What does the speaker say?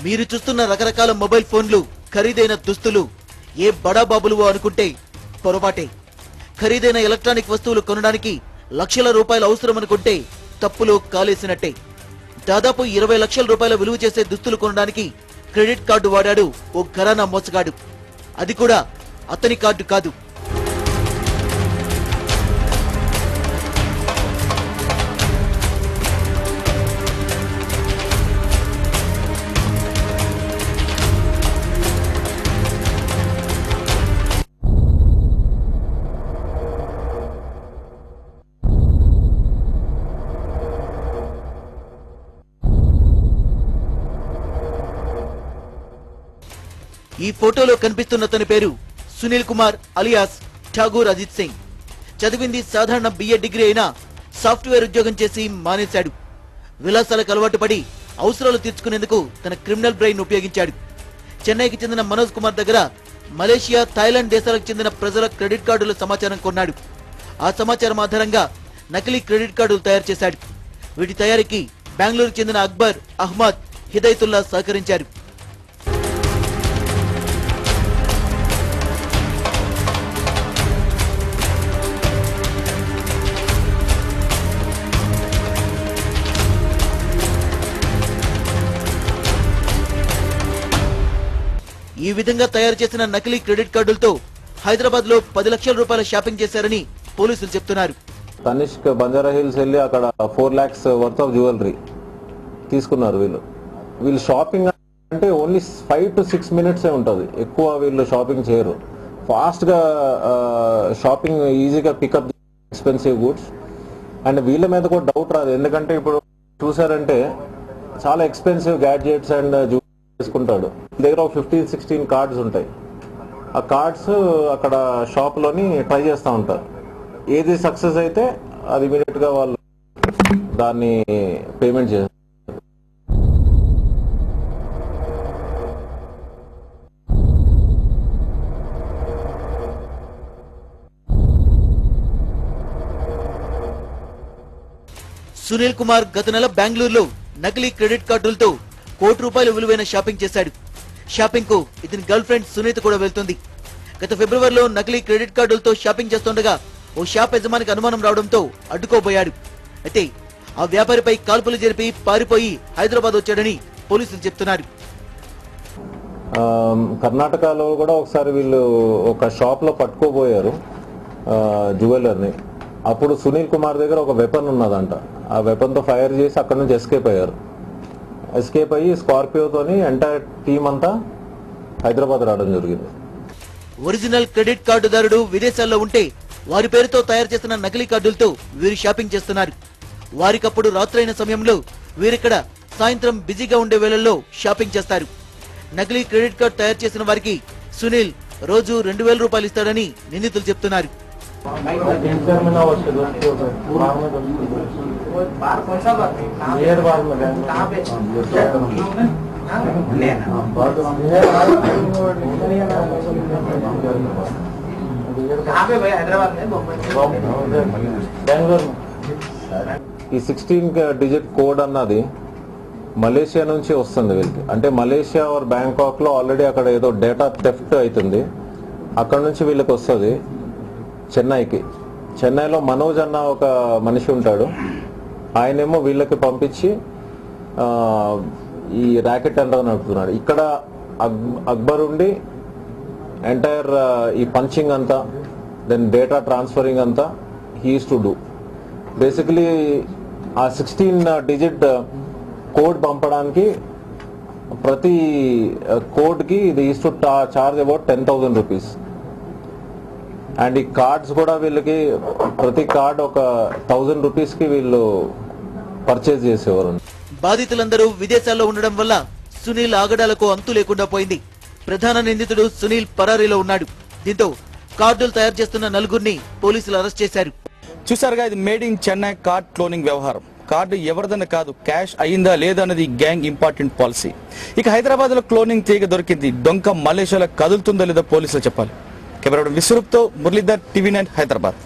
మీరు చూస్తున్న రకరకాల మొబైల్ ఫోన్లు, ఖరీదైన దుస్తులు ఏ బడా బాబులువో అనుకుంటే పొరపాటే. ఖరీదైన ఎలక్ట్రానిక్ వస్తువులు కొనడానికి లక్షల రూపాయలు అవసరం అనుకుంటే తప్పులో కాలేసినట్టే. దాదాపు 20 లక్షల రూపాయల విలువ చేసే దుస్తులు కొనడానికి క్రెడిట్ కార్డు వాడాడు ఓ ఘరానా మోసగాడు. అది కూడా అతని కార్డు కాదు. ఈ ఫోటోలో కనిపిస్తున్న తన పేరు సునీల్ కుమార్ అలియాస్ ఠాగూర్ అజిత్ సింగ్. చదివింది సాధారణ బిఏ డిగ్రీ అయినా సాఫ్ట్వేర్ ఉద్యోగం చేసి మానేశాడు. విలాసాలకు అలవాటు పడి అవసరాలు తీర్చుకునేందుకు తన క్రిమినల్ బ్రెయిన్ ఉపయోగించాడు. చెన్నైకి చెందిన మనోజ్ కుమార్ దగ్గర మలేషియా, థాయిలాండ్ దేశాలకు చెందిన ప్రజల క్రెడిట్ కార్డుల సమాచారం కొన్నాడు. ఆ సమాచారం ఆధారంగా నకిలీ క్రెడిట్ కార్డులు తయారు చేశాడు. వీటి తయారీకి బెంగళూరుకు చెందిన అక్బర్, అహ్మద్, హిదయతుల్లా సహకరించారు. ఈ విధంగా తయారు చేసిన నకిలీ క్రెడిట్ కార్డులతో హైదరాబాద్ లో 10 లక్షల రూపాయల షాపింగ్ చేశారని పోలీసులు చెప్తున్నారు. తనిష్క్ బంజారా హిల్స్ వెళ్ళి అక్కడ 4 lakhs వర్త్ ఆఫ్ జ్యువెలరీ తీసుకున్నారు. వీళ్ళు షాపింగ్ అంటే ఓన్లీ 5 to 6 minutes ఉంటుంది. ఎక్కువ వీళ్ళు షాపింగ్ చేయరు. ఫాస్ట్ గా షాపింగ్ ఈజీగా పికప్ ఎక్స్పెన్సివ్ గూడ్స్. అండ్ వీళ్ళ మీద కూడా డౌట్ రాదు. ఎందుకంటే ఇప్పుడు చూసారంటే చాలా ఎక్స్పెన్సివ్ గ్యాడ్జెట్స్ అండ్ తీసుకుంటాడు. దగ్గర 15-16 కార్డ్స్ ఉంటాయి. ఆ కార్డ్స్ అక్కడ షాప్ లోని ట్రై చేస్తూ ఉంటారు. ఏది సక్సెస్ అయితే అది ఇమీడియట్ గా వాళ్ళు దాన్ని పేమెంట్ చేస్తారు. సునీల్ కుమార్ గత నెల బెంగళూరులో నకిలీ క్రెడిట్ కార్డులతో ₹1 కోటి విలువైన షాపింగ్ చేశాడు. షాపింగ్ కు ఇతని గర్ల్ ఫ్రెండ్ సునీత కూడా వెళ్తుంది. గత ఫిబ్రవరిలో నకిలీ క్రెడిట్ కార్డులతో షాపింగ్ చేస్తుండగా ఓ షాప్ యజమానికి అనుమానం రావడంతో అడ్డుకోబోయాడు. అయితే ఆ వ్యాపారిపై కాల్పులు జరిపి పారిపోయి హైదరాబాద్ వచ్చాడని పోలీసులు చెప్తున్నారు. కర్ణాటకలో కూడా ఒకసారి వీళ్ళు ఒక షాప్ లో పట్టుకోబోయారు జ్యువెలర్ని. అప్పుడు సునీల్ కుమార్ దగ్గర ఒక వెపన్ ఉన్నదంట. ఆ వెపన్ తో ఫైర్ చేసి అక్కడ నుంచి ఎస్కేప్ అయ్యారు. ఎస్కేప్ అయ్యి స్కార్పియోతోని ఎంటైర్ టీం అంతా హైదరాబాద్ రావడం జరిగింది. ఒరిజినల్ క్రెడిట్ కార్డుదారుడు విదేశాల్లో ఉంటే వారి పేరుతో తయారు చేసిన నకిలీ కార్డులతో వీరు షాపింగ్ చేస్తున్నారు. వారికప్పుడు రాత్రైన సమయంలో వీరిక్కడ సాయంత్రం బిజీగా ఉండే వేళల్లో షాపింగ్ చేస్తారు. నకిలీ క్రెడిట్ కార్డు తయారు చేసిన వారికి సునీల్ రోజు ₹2000 ఇస్తాడని నిందితులు చెప్తున్నారు. ఈ 16 digit కోడ్ అన్నది మలేషియా నుంచి వస్తుంది వీళ్ళకి. అంటే మలేషియా ఆర్ బ్యాంకాక్ లో ఆల్రెడీ అక్కడ ఏదో డేటా థెఫ్ట్ అవుతుంది. అక్కడ నుంచి వీళ్ళకి వస్తుంది చెన్నైకి. చెన్నైలో మనోజ్ అన్న ఒక మనిషి ఉంటాడు. ఆయనేమో వీళ్ళకి పంపించి ఈ ర్యాకెట్ అంతా నడుపుతున్నాడు. ఇక్కడ అక్బర్ ఉండి ఎంటైర్ ఈ పంచింగ్ అంతా, దెన్ డేటా ట్రాన్స్ఫరింగ్ అంతా హీస్ టు డూ. బేసికలీ ఆ 16 digit కోడ్ పంపడానికి ప్రతి కోడ్కి ఇది is to charge about ₹10,000. And ఈ కార్డ్స్ కూడా వీళ్ళకి ప్రతి కార్డ్ ఒక ₹1,000కి వీళ్ళు పర్చేజ్ చేసేవారు. బాధితులందరూ విదేశాల్లో ఉండడం వల్ల సునీల్ ఆగడాలకు అంతు లేకుండా పోయింది. ప్రధాన నిందితుడు సునీల్ పరారీలో ఉన్నాడు. దీంతో కార్డులు తయారు చేస్తున్న నలుగురిని పోలీసులు అరెస్ట్ చేశారు. చూసారుగా, ఇది made in Chennai card cloning వ్యవహారం. కార్డు ఎవరిదన్న కాదు, క్యాష్ అయిందా లేదా అన్నది గ్యాంగ్ ఇంపార్టెంట్ పాలసీ. ఇక హైదరాబాద్ లో క్లోనింగ్ తీగ దొరికింది. డొంక మలేషియాలో కదులుతుందో లేదో పోలీసులు చెప్పాలి. కెమెరా విశ్వరూప్తో మురళీధర్, TV9 హైదరాబాద్.